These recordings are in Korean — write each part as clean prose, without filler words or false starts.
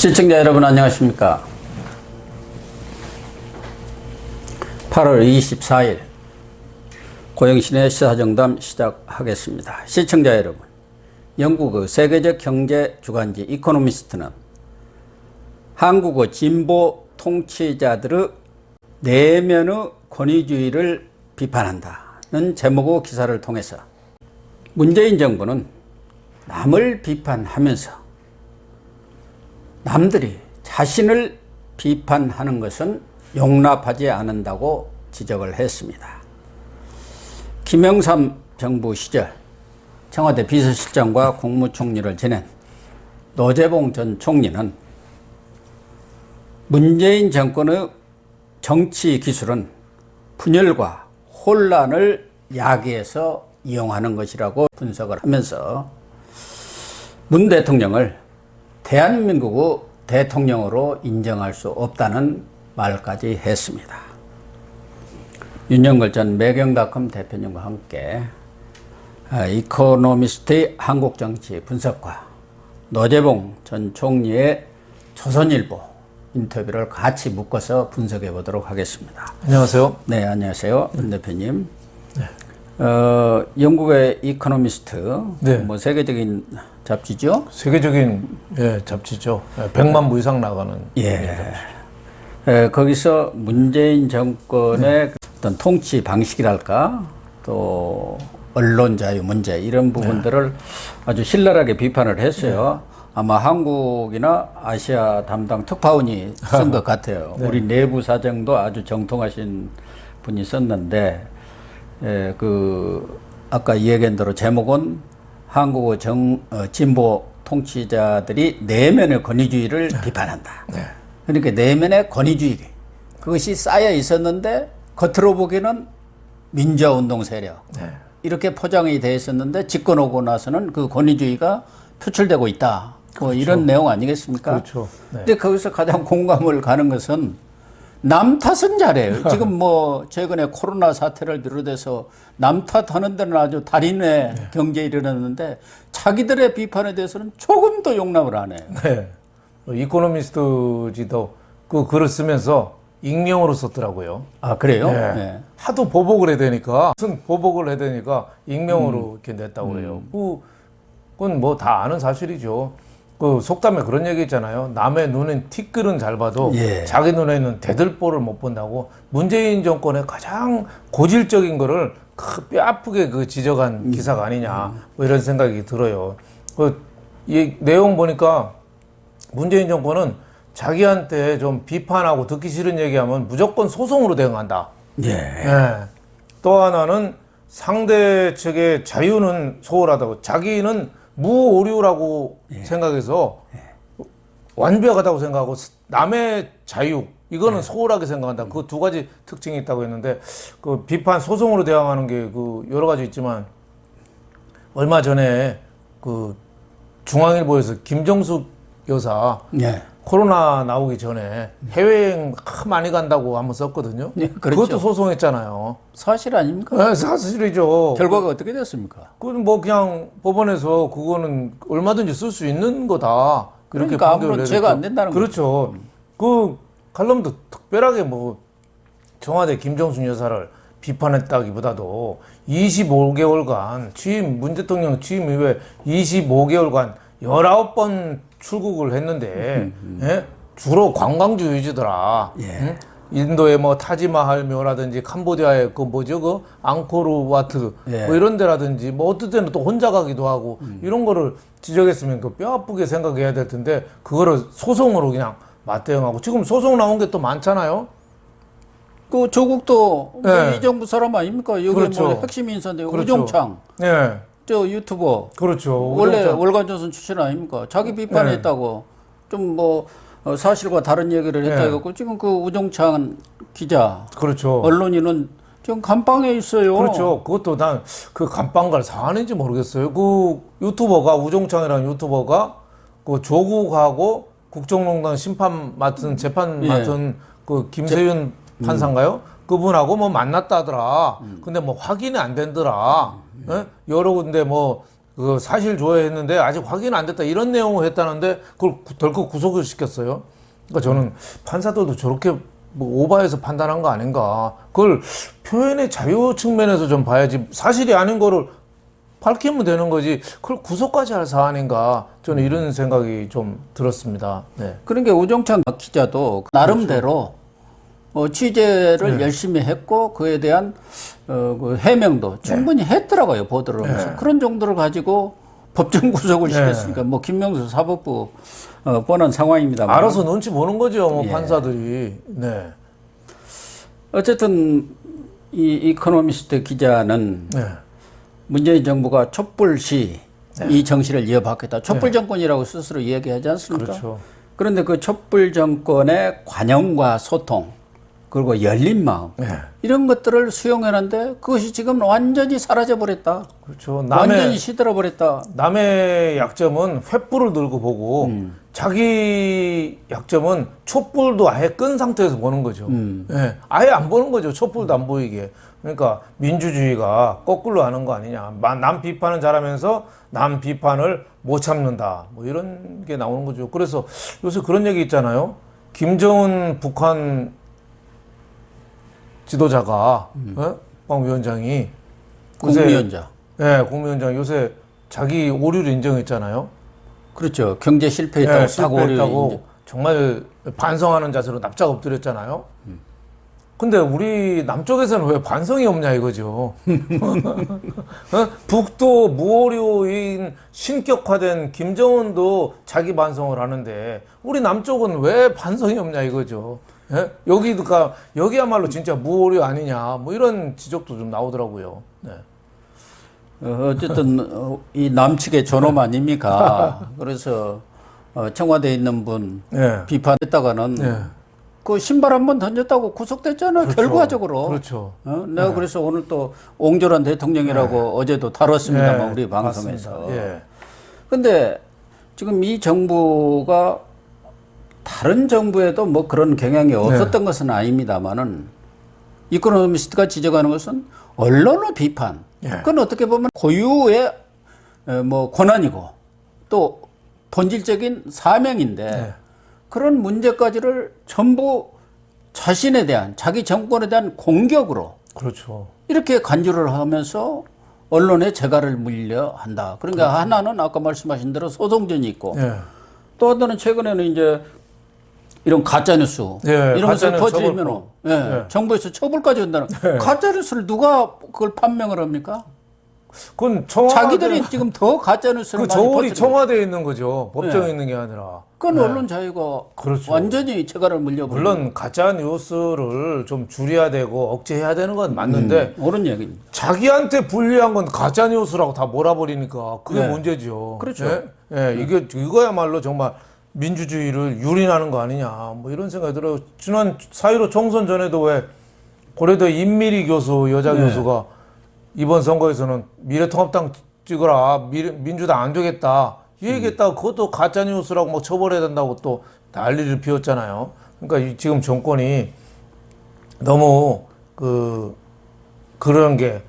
시청자 여러분 안녕하십니까. 8월 24일 고영신의 시사정담 시작하겠습니다. 시청자 여러분, 영국의 세계적 경제 주간지 이코노미스트는 한국의 진보 통치자들의 내면의 권위주의를 비판한다는 제목의 기사를 통해서 문재인 정부는 남을 비판하면서 남들이 자신을 비판하는 것은 용납하지 않는다고 지적을 했습니다. 김영삼 정부 시절 청와대 비서실장과 국무총리를 지낸 노재봉 전 총리는 문재인 정권의 정치 기술은 분열과 혼란을 야기해서 이용하는 것이라고 분석을 하면서 문 대통령을 대한민국의 대통령으로 인정할 수 없다는 말까지 했습니다. 윤영걸 전 매경닷컴 대표님과 함께 이코노미스트의 한국 정치 분석과 노재봉 전 총리의 조선일보 인터뷰를 같이 묶어서 분석해 보도록 하겠습니다. 안녕하세요. 네, 안녕하세요. 윤 대표님. 네. 영국의 이코노미스트, 네. 뭐 세계적인 잡지죠? 세계적인 잡지죠. 100만 부 이상 나가는. 거기서 문재인 정권의 어떤 통치 방식이랄까, 또 언론 자유 문제 이런 부분들을 아주 신랄하게 비판을 했어요. 아마 한국이나 아시아 담당 특파원이 쓴 것 같아요. 우리 내부 사정도 아주 정통하신 분이 썼는데, 아까 이야기한 대로 제목은 한국의 진보 통치자들이 내면의 권위주의를 비판한다. 그러니까 내면의 권위주의, 그것이 쌓여 있었는데 겉으로 보기에는 민주화운동 세력 이렇게 포장이 되어 있었는데 집권 오고 나서는 그 권위주의가 표출되고 있다. 뭐 이런 내용 아니겠습니까? 그렇죠. 근데 거기서 가장 공감을 가는 것은 남 탓은 잘해요. 지금 뭐 최근에 코로나 사태를 비롯해서 남 탓하는 데는 아주 달인의 경제에 이르렀는데 자기들의 비판에 대해서는 조금도 용납을 안 해요. 네. 이코노미스트지도 그 글을 쓰면서 익명으로 썼더라고요. 아, 그래요? 네. 네. 하도 보복을 해야 되니까, 무슨 보복을 해야 되니까 익명으로 이렇게 냈다고 그래요. 그건 뭐 다 아는 사실이죠. 그 속담에 그런 얘기 있잖아요. 남의 눈엔 티끌은 잘 봐도 자기 눈에는 대들보를 못 본다고. 문재인 정권의 가장 고질적인 거를 뼈 아프게 그 지적한 기사가 아니냐, 뭐 이런 생각이 들어요. 이 내용 보니까 문재인 정권은 자기한테 좀 비판하고 듣기 싫은 얘기하면 무조건 소송으로 대응한다. 또 하나는 상대 측의 자유는 소홀하다고, 자기는 무오류라고 생각해서 완벽하다고 생각하고 남의 자유 이거는 소홀하게 생각한다. 그 두 가지 특징이 있다고 했는데, 그 비판 소송으로 대응하는 게 그 여러 가지 있지만, 얼마 전에 그 중앙일보에서 김정숙 여사 코로나 나오기 전에 해외여행 많이 간다고 한번 썼거든요. 그렇죠. 그것도 소송했잖아요. 사실 아닙니까? 네, 사실이죠. 결과가 어떻게 됐습니까? 그건 뭐 그냥 법원에서 그거는 얼마든지 쓸 수 있는 거다. 그렇게 그러니까 아무런 죄가 안 된다는 거죠. 그렇죠. 그 칼럼도 특별하게 뭐 청와대 김정숙 여사를 비판했다기보다도 25개월간 문 대통령 취임 이후에 25개월간 19번 출국을 했는데 주로 관광주 위주더라. 인도의 뭐 타지마할 묘라든지 캄보디아의 그 뭐죠, 그 앙코르와트 뭐 이런 데라든지, 뭐 어떨 때는 또 혼자 가기도 하고 이런 거를 지적했으면 그 뼈 아프게 생각해야 될 텐데 그거를 소송으로 그냥 맞대응하고. 지금 소송 나온 게 또 많잖아요. 그 조국도 이 정부 사람 아닙니까? 여기 그렇죠. 뭐 핵심 인사인데 그렇죠. 우종창 저 유튜버 그렇죠. 원래 월간조선 출신 아닙니까? 자기 비판했다고 좀 뭐 사실과 다른 얘기를 했다 해갖고 지금 그 우종창 기자, 그렇죠. 언론인은 지금 감방에 있어요. 그렇죠. 그것도 난 그 감방갈 사안인지 모르겠어요. 그 유튜버가, 우종창이라는 유튜버가 그 조국하고 국정농단 심판 맡은 재판 맡은 그 김세윤 판사인가요? 그분하고 뭐 만났다 하더라. 근데 뭐 확인이 안 된더라. 여러 군데 뭐 그 사실 조회했는데 아직 확인 안 됐다 이런 내용을 했다는데 그걸 덜컥 구속을 시켰어요. 그러니까 저는 판사들도 저렇게 뭐 오바해서 판단한 거 아닌가. 그걸 표현의 자유 측면에서 좀 봐야지 사실이 아닌 거를 밝히면 되는 거지 그걸 구속까지 할 사안인가 저는 이런 생각이 좀 들었습니다. 네. 그러니까 우종찬 기자도 나름대로 취재를 열심히 했고 그에 대한 그 해명도 충분히 했더라고요. 보도를 하면서. 그런 정도를 가지고 법정 구속을 시켰으니까 뭐 김명수 사법부 뻔한 상황입니다만. 알아서 눈치 보는 거죠. 뭐 판사들이. 네. 어쨌든 이 이코노미스트 기자는 문재인 정부가 촛불시 이 정신을 이어받겠다. 촛불 정권이라고 스스로 얘기하지 않습니까? 그렇죠. 그런데 그 촛불 정권의 관용과 소통 그리고 열린 마음 이런 것들을 수용해놨는데 그것이 지금 완전히 사라져버렸다. 그렇죠. 완전히 시들어버렸다. 남의 약점은 횃불을 들고 보고 자기 약점은 촛불도 아예 끈 상태에서 보는 거죠. 예, 아예 안 보는 거죠. 촛불도 안 보이게. 그러니까 민주주의가 거꾸로 하는 거 아니냐. 남 비판은 잘하면서 남 비판을 못 참는다. 뭐 이런 게 나오는 거죠. 그래서 요새 그런 얘기 있잖아요. 김정은 북한 지도자가 방 위원장이 국무위원장. 네, 국무위원장 요새 자기 오류를 인정했잖아요. 그렇죠. 경제 실패했다고 실패했다고 정말 반성하는 자세로 납작 엎드렸잖아요. 근데 우리 남쪽에서는 왜 반성이 없냐 이거죠. 북도 무오류인 신격화된 김정은도 자기 반성을 하는데 우리 남쪽은 왜 반성이 없냐 이거죠. 예? 여기야말로 진짜 무오류 아니냐 뭐 이런 지적도 좀 나오더라고요. 네. 어쨌든 이 남측의 존엄 아닙니까? 그래서 청와대에 있는 분 비판했다가는 그 신발 한 번 던졌다고 구속됐잖아요. 그렇죠. 결과적으로. 그렇죠. 내가 그래서 오늘 또 옹졸한 대통령이라고 어제도 다뤘습니다만 우리 방송에서. 근데 지금 이 정부가 다른 정부에도 뭐 그런 경향이 없었던 것은 아닙니다만은 이코노미스트가 지적하는 것은 언론의 비판. 그건 어떻게 보면 고유의 뭐 권한이고 또 본질적인 사명인데 그런 문제까지를 전부 자신에 대한 자기 정권에 대한 공격으로 그렇죠. 이렇게 간주를 하면서 언론에 재갈을 물려 한다. 그러니까 하나는 아까 말씀하신 대로 소송전이 있고 또 하나는 최근에는 이제 이런 가짜뉴스 이런 것을 퍼뜨리면 정부에서 처벌까지 한다는 가짜뉴스를 누가 그걸 판명을 합니까? 그건 자기들이 지금 더 가짜뉴스를 그 저울이 청와대에 있는 거죠. 법정에 있는 게 아니라. 그건 언론 자유가 완전히 재갈을 물려버리고. 물론 가짜 뉴스를 좀 줄여야 되고 억제해야 되는 건 맞는데 옳은 얘기입니다. 자기한테 불리한 건 가짜 뉴스라고 다 몰아버리니까 그게 문제죠. 그렇죠. 이거야말로 정말 민주주의를 유린하는 거 아니냐 뭐 이런 생각이 들어요. 지난 4.15 총선 전에도 왜 고려대 임미리 교수 여자 교수가 이번 선거에서는 미래통합당 찍어라 민주당 안 되겠다 이 얘기했다가 그것도 가짜뉴스라고 막 처벌해야 된다고 또 난리를 피웠잖아요. 그러니까 지금 정권이 너무 그런 게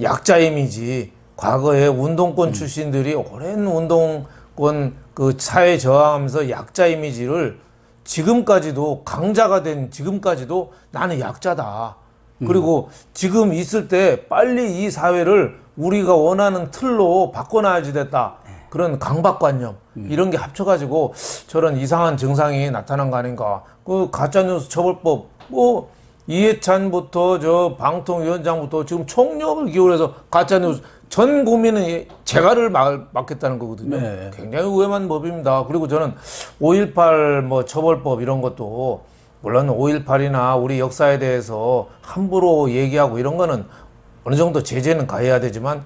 약자 이미지 과거에 운동권 출신들이 오랜 운동권 그 사회 저항하면서 약자 이미지를 지금까지도 강자가 된 지금까지도 나는 약자다. 그리고 지금 있을 때 빨리 이 사회를 우리가 원하는 틀로 바꿔놔야지 됐다. 그런 강박관념 이런 게 합쳐가지고 저런 이상한 증상이 나타난 거 아닌가. 그 가짜뉴스 처벌법 뭐 이해찬부터 저 방통위원장부터 지금 총력을 기울여서 가짜뉴스 전 국민은 재갈을 막겠다는 거거든요. 굉장히 위험한 법입니다. 그리고 저는 5.18 뭐 처벌법 이런 것도 물론 5.18이나 우리 역사에 대해서 함부로 얘기하고 이런 거는 어느 정도 제재는 가해야 되지만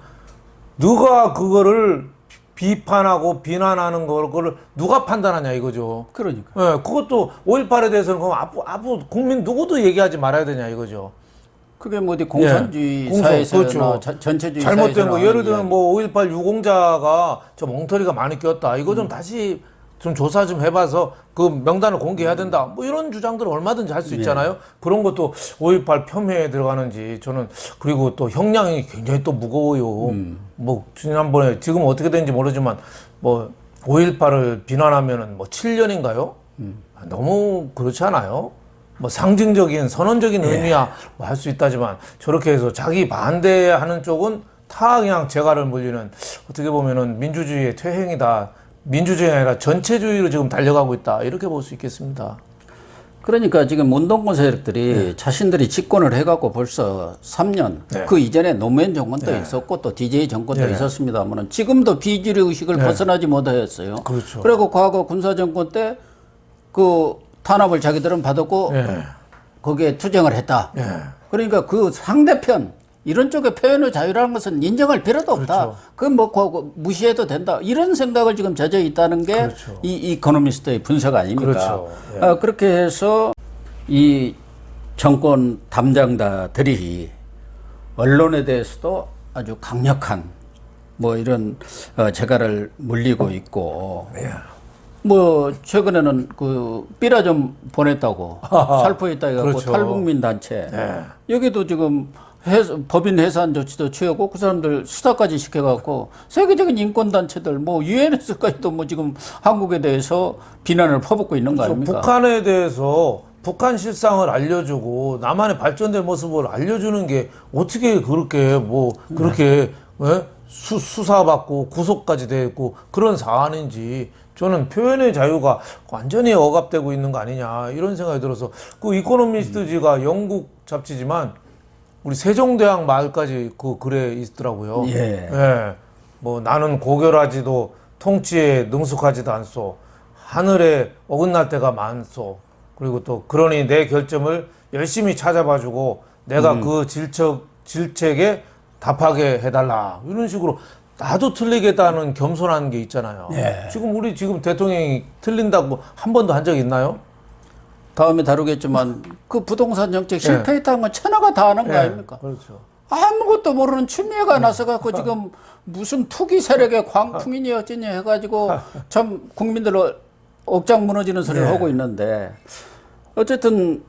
누가 그거를 비판하고 비난하는 그걸 누가 판단하냐 이거죠. 그러니까. 그것도 5.18에 대해서는 그럼 앞으로 국민 누구도 얘기하지 말아야 되냐 이거죠. 그게 뭐 어디 공산주의 사회에서나 전체주의 잘못된 거 예를 들면 뭐 5.18 유공자가 저 엉터리가 많이 꼈다 이거 좀 다시 좀 조사 좀 해봐서 그 명단을 공개해야 된다. 뭐 이런 주장들은 얼마든지 할 수 있잖아요. 그런 것도 5.18 폄훼에 들어가는지 저는 그리고 또 형량이 굉장히 또 무거워요. 뭐 지난번에 지금 어떻게 되는지 모르지만 뭐 5.18을 비난하면은 뭐 7년인가요? 너무 그렇지 않아요? 뭐 상징적인 선언적인 의미야 뭐 할 수 있다지만 저렇게 해서 자기 반대하는 쪽은 다 그냥 재갈을 물리는 어떻게 보면은 민주주의의 퇴행이다. 민주주의가 아니라 전체주의로 지금 달려가고 있다. 이렇게 볼 수 있겠습니다. 그러니까 지금 운동권 세력들이 자신들이 집권을 해갖고 벌써 3년, 그 이전에 노무현 정권도 있었고 또 DJ 정권도 있었습니다만 지금도 비주류 의식을 벗어나지 못하였어요. 그렇죠. 그리고 과거 군사정권 때 그 탄압을 자기들은 받았고 거기에 투쟁을 했다. 그러니까 그 상대편 이런 쪽의 표현의 자유라는 것은 인정할 필요도 없다. 그건 뭐 무시해도 된다. 이런 생각을 지금 젖어 있다는 게 이 이코노미스트의 분석 아닙니까? 그렇게 해서 이 정권 담당자들이 언론에 대해서도 아주 강력한 뭐 이런 재갈을 물리고 있고 뭐 최근에는 그 삐라 좀 보냈다고 살포했다 해갖고 탈북민 단체 여기도 지금 법인 해산 조치도 취하고 그 사람들 수사까지 시켜갖고 세계적인 인권 단체들 뭐 유엔에서까지도 뭐 지금 한국에 대해서 비난을 퍼붓고 있는 거 아닙니까? 북한에 대해서 북한 실상을 알려주고 남한의 발전된 모습을 알려주는 게 어떻게 그렇게 뭐 그렇게 수사받고 구속까지 되고 그런 사안인지 저는 표현의 자유가 완전히 억압되고 있는 거 아니냐 이런 생각이 들어서 그 이코노미스트지가 영국 잡지지만 우리 세종대왕 말까지 그 글에 있더라고요. 뭐 나는 고결하지도 통치에 능숙하지도 않소. 하늘에 어긋날 때가 많소. 그리고 또 그러니 내 결점을 열심히 찾아봐주고 내가 그 질책에 답하게 해달라. 이런 식으로 나도 틀리겠다는 겸손한 게 있잖아요. 지금 우리 지금 대통령이 틀린다고 한 번도 한 적 있나요? 다음에 다루겠지만 그 부동산 정책 실패했다는 건 천하가 다 아는 거 아닙니까? 그렇죠. 아무것도 모르는 추미애가 나서갖고 지금 무슨 투기 세력의 광풍이니 어쩌니 해가지고 참 국민들 억장 무너지는 소리를 하고 있는데 어쨌든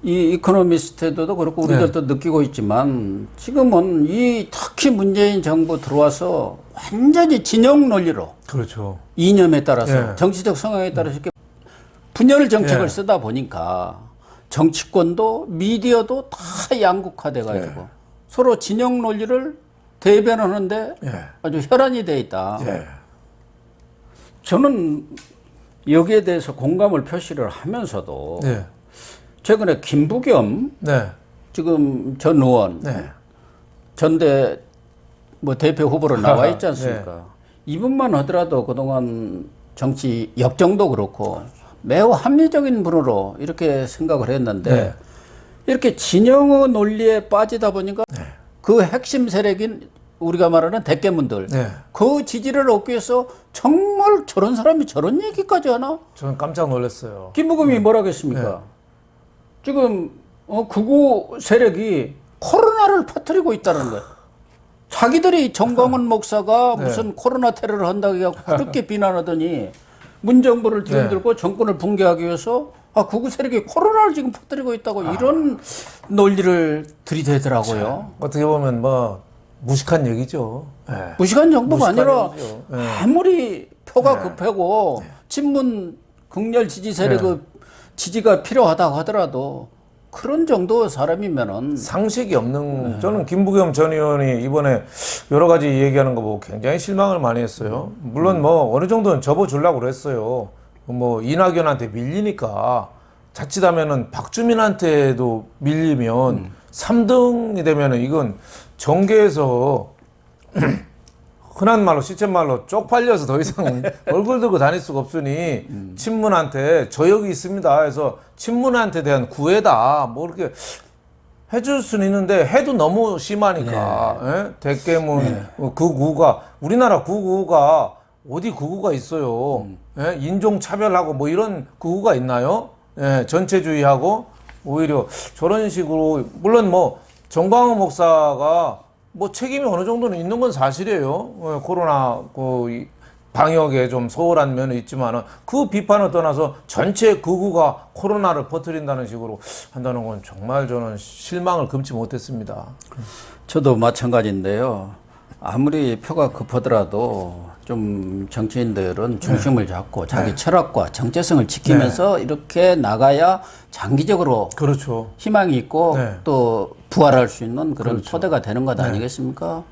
이 이코노미스트도 그렇고 우리들도 느끼고 있지만 지금은 이 특히 문재인 정부 들어와서 완전히 진영 논리로 그렇죠. 이념에 따라서 정치적 성향에 따라서 이렇게 분열 정책을 쓰다 보니까 정치권도 미디어도 다 양극화돼 가지고 서로 진영 논리를 대변하는데 아주 혈안이 돼 있다. 저는 여기에 대해서 공감을 표시를 하면서도 최근에 김부겸 지금 전 의원 전대 뭐 대표 후보로 나와 있지 않습니까? 이분만 하더라도 그동안 정치 역정도 그렇고 매우 합리적인 분으로 이렇게 생각을 했는데 이렇게 진영의 논리에 빠지다 보니까 그 핵심 세력인 우리가 말하는 대깨문들 그 지지를 얻기 위해서 정말 저런 사람이 저런 얘기까지 하나? 저는 깜짝 놀랐어요. 김부겸이 뭐라겠습니까? 지금 극우 세력이 코로나를 퍼뜨리고 있다는 거예요. 자기들이 정광훈 목사가 무슨 코로나 테러를 한다고 해서 그렇게 비난하더니 문정부를 뒤흔들고 정권을 붕괴하기 위해서 극우 세력이 코로나를 지금 퍼뜨리고 있다고 이런 논리를 들이대더라고요. 어떻게 보면 뭐 무식한 얘기죠. 무식한 정도가 아니라 아무리 표가 급하고 친문 극렬 지지 세력의 지지가 필요하다고 하더라도 그런 정도 사람이면은 상식이 없는 저는 김부겸 전 의원이 이번에 여러 가지 얘기하는 거 보고 굉장히 실망을 많이 했어요. 물론 뭐 어느 정도는 접어주려고 그랬어요. 뭐 이낙연한테 밀리니까 자칫하면은 박주민한테도 밀리면 3등이 되면은 이건 정계에서 흔한 말로 시쳇말로 쪽팔려서 더 이상 얼굴 들고 다닐 수가 없으니 친문한테 저 여기 있습니다 해서 친문한테 대한 구애다 뭐 이렇게 해줄 수는 있는데 해도 너무 심하니까 대깨문 극우가 우리나라 극우가 어디 극우가 있어요. 인종차별하고 뭐 이런 극우가 있나요? 전체주의하고 오히려 저런 식으로 물론 뭐 정광훈 목사가 뭐 책임이 어느 정도는 있는 건 사실이에요. 코로나 방역에 좀 소홀한 면이 있지만은 그 비판을 떠나서 전체 극우가 코로나를 퍼뜨린다는 식으로 한다는 건 정말 저는 실망을 금치 못했습니다. 저도 마찬가지인데요. 아무리 표가 급하더라도 좀 정치인들은 중심을 잡고 자기 철학과 정체성을 지키면서 이렇게 나가야 장기적으로 그렇죠. 희망이 있고 또 부활할 수 있는 그런 토대가 되는 것 아니겠습니까?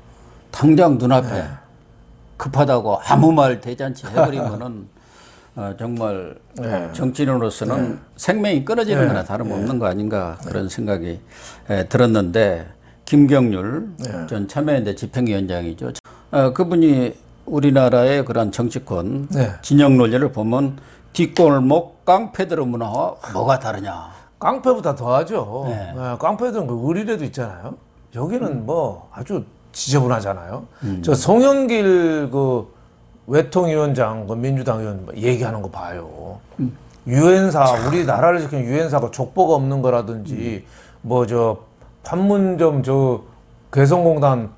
당장 눈앞에 급하다고 아무 말 대잔치 해버리면은 정말 정치인으로서는 생명이 끊어지는 거나 다름없는 거 아닌가 그런 생각이 들었는데 김경률 전 참여연대 집행위원장이죠. 그분이 우리나라의 그런 정치권 진영 논리를 보면 뒷골목 깡패들의 문화와 뭐가 다르냐. 깡패보다 더하죠. 깡패들은 그 의리라도 있잖아요. 여기는 뭐 아주 지저분하잖아요. 저 송영길 그 외통위원장, 그 민주당 의원 얘기하는 거 봐요. 유엔사, 우리나라를 지키는 유엔사가 족보가 없는 거라든지 뭐 저 판문점 저 개성공단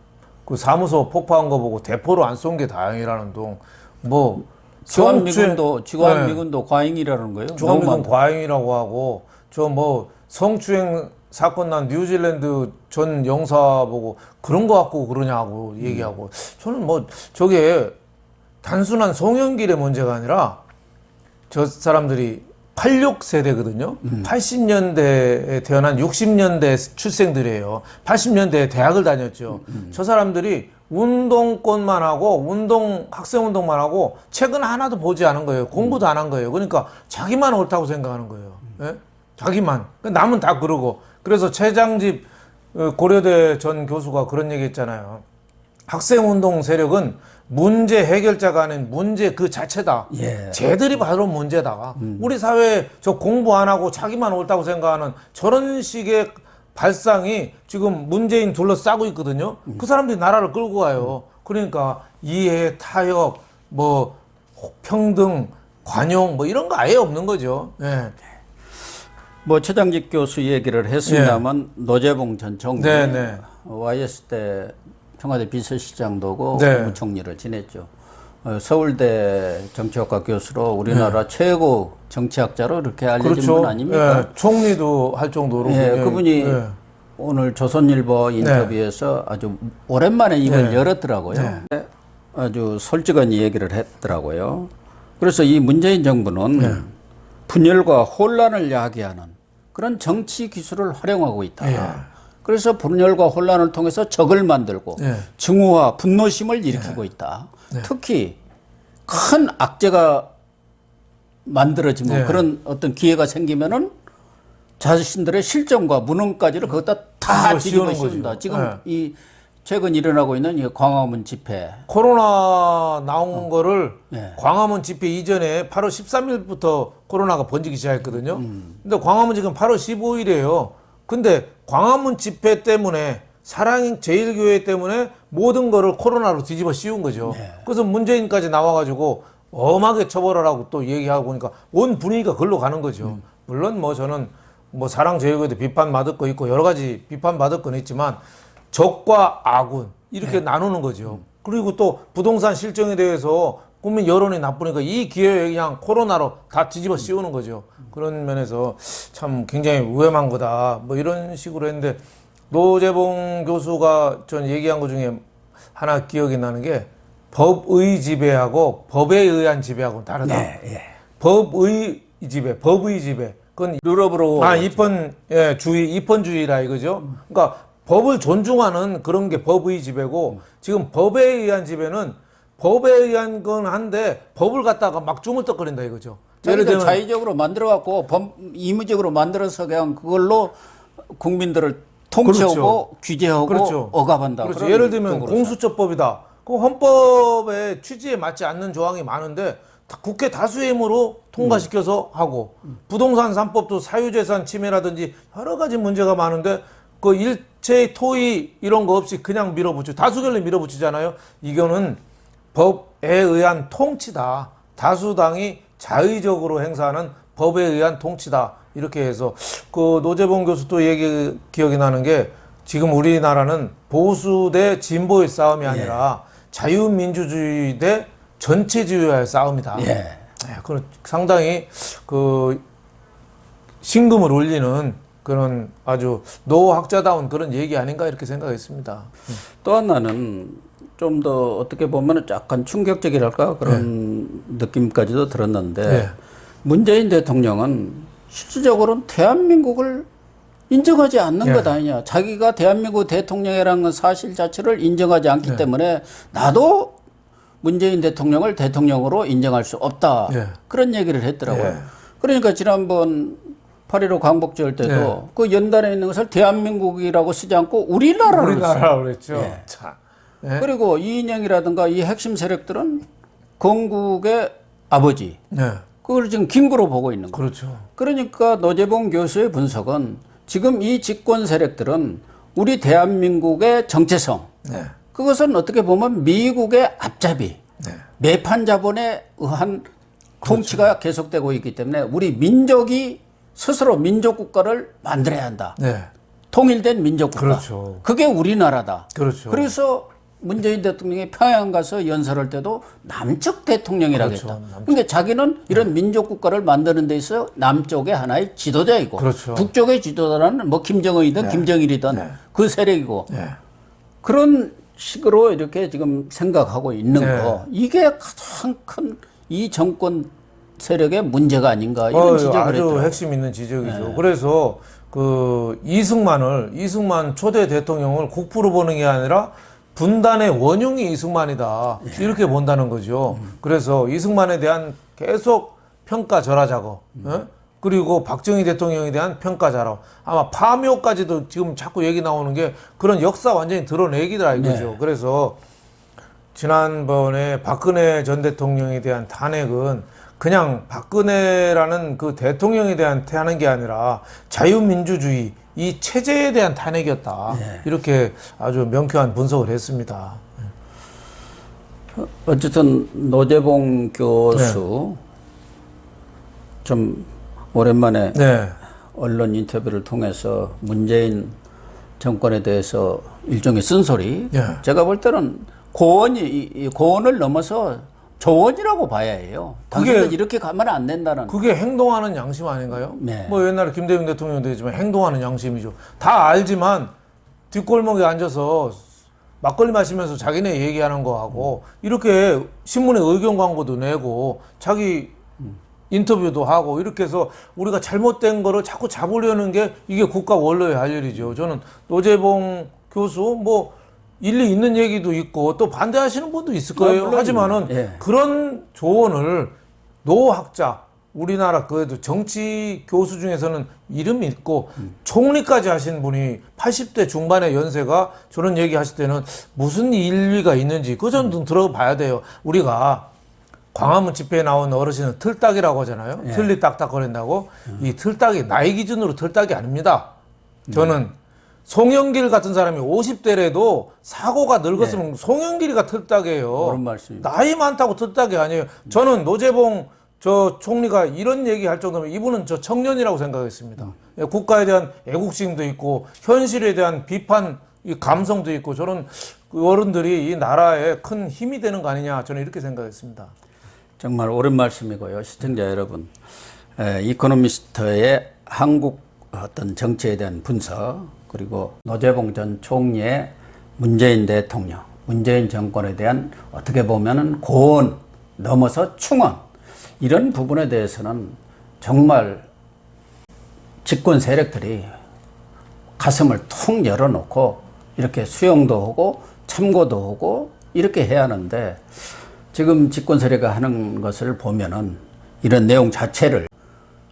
그 사무소 폭파한 거 보고 대포로 안 쏜 게 다행이라는 둥. 뭐 주한미군도 과잉이라는 거예요. 주한미군 과잉이라고 하고 저 뭐 성추행 사건 난 뉴질랜드 전 영사 보고 그런 거 갖고 그러냐고 얘기하고 저는 뭐 저게 단순한 송영길의 문제가 아니라 저 사람들이 86세대거든요. 80년대에 태어난 60년대 출생들이에요. 80년대에 대학을 다녔죠. 저 사람들이 운동권만 하고 학생운동만 하고 책은 하나도 보지 않은 거예요. 공부도 안 한 거예요. 그러니까 자기만 옳다고 생각하는 거예요. 예? 자기만. 남은 다 그러고. 그래서 최장집 고려대 전 교수가 그런 얘기 했잖아요. 학생운동 세력은 문제 해결자가 아닌 문제 그 자체다. 쟤들이 바로 문제다. 우리 사회에 저 공부 안 하고 자기만 옳다고 생각하는 저런 식의 발상이 지금 문재인 둘러싸고 있거든요. 그 사람들이 나라를 끌고 가요. 그러니까 이해, 타협, 뭐 평등, 관용 뭐 이런 거 아예 없는 거죠. 뭐 최장집 교수 얘기를 했습니다만 노재봉 전 총리 YS 때 청와대 비서실장도고 국무총리를 지냈죠. 서울대 정치학과 교수로 우리나라 최고 정치학자로 이렇게 알려진 분 아닙니까? 총리도 할 정도로. 그분이 오늘 조선일보 인터뷰에서 아주 오랜만에 입을 열었더라고요. 아주 솔직한 얘기를 했더라고요. 그래서 이 문재인 정부는 분열과 혼란을 야기하는 그런 정치 기술을 활용하고 있다. 그래서 분열과 혼란을 통해서 적을 만들고 증오와 분노심을 일으키고 있다. 특히 큰 악재가 만들어지면 그런 어떤 기회가 생기면은 자신들의 실정과 무능까지를 거기다 다 뒤집어 씌운다. 지금 이 최근 일어나고 있는 이 광화문 집회. 코로나 나온 거를 광화문 집회 이전에 8월 13일부터 코로나가 번지기 시작했거든요. 근데 광화문 지금 8월 15일이에요. 근데 광화문 집회 때문에 사랑제일교회 때문에 모든 거를 코로나로 뒤집어 씌운 거죠. 그래서 문재인까지 나와가지고 엄하게 처벌을 하고 또 얘기하고 그러니까 온 분위기가 글로 가는 거죠. 물론 뭐 저는 뭐 사랑제일교회도 비판받을 거 있고 여러 가지 비판받을 건 있지만 적과 악은 이렇게 나누는 거죠. 그리고 또 부동산 실정에 대해서 국민 여론이 나쁘니까 이 기회에 그냥 코로나로 다 뒤집어 씌우는 거죠. 그런 면에서 참 굉장히 위험한 거다. 뭐 이런 식으로 했는데 노재봉 교수가 전 얘기한 것 중에 하나 기억이 나는 게 법의 지배하고 법에 의한 지배하고는 다르다. 법의 지배, 그건 유럽으로 입헌주의라 이거죠. 그러니까 법을 존중하는 그런 게 법의 지배고 지금 법에 의한 지배는 법에 의한 건 한데 법을 갖다가 막 주물떡거린다 이거죠. 예를 들면 자의적으로 만들어갖고 임의적으로 만들어서 그냥 그걸로 국민들을 통치하고 규제하고 억압한다. 그렇죠. 예를 들면 공수처법이다. 그 헌법의 취지에 맞지 않는 조항이 많은데 국회 다수의 힘으로 통과시켜서 하고 부동산 3법도 사유재산 침해라든지 여러 가지 문제가 많은데 그 일체의 토의 이런 거 없이 그냥 밀어붙이고 다수결로 밀어붙이잖아요. 이거는 법에 의한 통치다. 다수당이 자의적으로 행사하는 법에 의한 통치다. 이렇게 해서 그 노재봉 교수 또 기억이 나는 게 지금 우리나라는 보수 대 진보의 싸움이 아니라 자유민주주의 대 전체주의와의 싸움이다. 예. 그런 상당히 그 신금을 울리는 그런 아주 노학자다운 그런 얘기 아닌가 이렇게 생각했습니다. 또 하나는 좀 더 어떻게 보면 약간 충격적이랄까 그런 느낌까지도 들었는데 문재인 대통령은 실질적으로는 대한민국을 인정하지 않는 것 아니냐. 자기가 대한민국 대통령이라는 사실 자체를 인정하지 않기 때문에 나도 문재인 대통령을 대통령으로 인정할 수 없다. 그런 얘기를 했더라고요. 그러니까 지난번 8.15 광복절 때도 그 연단에 있는 것을 대한민국이라고 쓰지 않고 우리나라로 그랬죠. 자. 그리고 이인영이라든가 이 핵심 세력들은 건국의 아버지. 그걸 지금 김구로 보고 있는 거예요. 그렇죠. 그러니까 노재봉 교수의 분석은 지금 이 집권 세력들은 우리 대한민국의 정체성, 그것은 어떻게 보면 미국의 앞잡이, 매판 자본에 의한 통치가 계속되고 있기 때문에 우리 민족이 스스로 민족 국가를 만들어야 한다. 통일된 민족 국가. 그렇죠. 그게 우리나라다. 그렇죠. 그래서 문재인 대통령이 평양 가서 연설할 때도 남쪽 대통령이라고 했다. 그러니까 자기는 이런 민족 국가를 만드는 데 있어 남쪽의 하나의 지도자이고 북쪽의 지도자는 뭐 김정은이든 김정일이든 그 세력이고 그런 식으로 이렇게 지금 생각하고 있는 거 이게 가장 큰 이 정권 세력의 문제가 아닌가 이런 지적을 아주 했더라고요. 핵심 있는 지적이죠. 그래서 그 이승만 초대 대통령을 국부로 보는 게 아니라 분단의 원흉이 이승만이다. 이렇게 본다는 거죠. 그래서 이승만에 대한 계속 평가절하 작업, 그리고 박정희 대통령에 대한 평가절하. 아마 파묘까지도 지금 자꾸 얘기 나오는 게 그런 역사 완전히 드러내기더라 이거죠. 그래서 지난번에 박근혜 전 대통령에 대한 탄핵은 그냥 박근혜라는 그 대통령에 대한 탄핵이 게 아니라 자유민주주의 이 체제에 대한 탄핵이었다. 이렇게 아주 명쾌한 분석을 했습니다. 어쨌든 노재봉 교수 좀 오랜만에 언론 인터뷰를 통해서 문재인 정권에 대해서 일종의 쓴소리 제가 볼 때는 고언을 넘어서 조언이라고 봐야 해요. 당신은 이렇게 가면 안 된다는. 그게 행동하는 양심 아닌가요? 뭐 옛날에 김대중 대통령도 했지만 행동하는 양심이죠. 다 알지만 뒷골목에 앉아서 막걸리 마시면서 자기네 얘기하는 거 하고 이렇게 신문에 의견 광고도 내고 자기 인터뷰도 하고 이렇게 해서 우리가 잘못된 거를 자꾸 잡으려는 게 이게 국가 원로의 할 일이죠. 저는 노재봉 교수 뭐 일리 있는 얘기도 있고 또 반대하시는 분도 있을 거예요. 하지만은 그런 조언을 노학자 우리나라 그래도 정치 교수 중에서는 이름이 있고 총리까지 하신 분이 80대 중반의 연세가 저런 얘기 하실 때는 무슨 일리가 있는지 그거 좀 들어봐야 돼요. 우리가 광화문 집회에 나온 어르신은 틀딱이라고 하잖아요. 틀리 딱딱거린다고. 이 틀딱이 나이 기준으로 틀딱이 아닙니다. 저는 송영길 같은 사람이 50대래도 사고가 늙었으면 송영길이가 틀딱이에요. 그런 말씀입니다. 나이 많다고 틀딱이 아니에요. 저는 노재봉 저 총리가 이런 얘기 할 정도면 이분은 저 청년이라고 생각했습니다. 국가에 대한 애국심도 있고 현실에 대한 비판 이 감성도 있고 저는 그 어른들이 이 나라에 큰 힘이 되는 거 아니냐 저는 이렇게 생각했습니다. 정말 옳은 말씀이고요. 시청자 여러분, 이코노미스트의 한국 어떤 정치에 대한 분석 그리고 노재봉 전 총리의 문재인 대통령, 문재인 정권에 대한 어떻게 보면은 고언 넘어서 충언 이런 부분에 대해서는 정말 집권 세력들이 가슴을 통 열어놓고 이렇게 수용도 하고 참고도 하고 이렇게 해야 하는데 지금 집권 세력이 하는 것을 보면은 이런 내용 자체를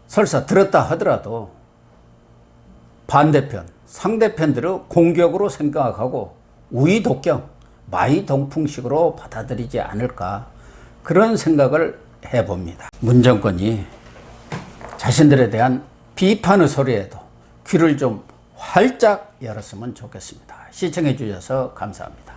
설사 들었다 하더라도 반대편, 상대편들을 공격으로 생각하고 우이독경, 마이동풍식으로 받아들이지 않을까 그런 생각을 해봅니다. 문 정권이 자신들에 대한 비판의 소리에도 귀를 좀 활짝 열었으면 좋겠습니다. 시청해 주셔서 감사합니다.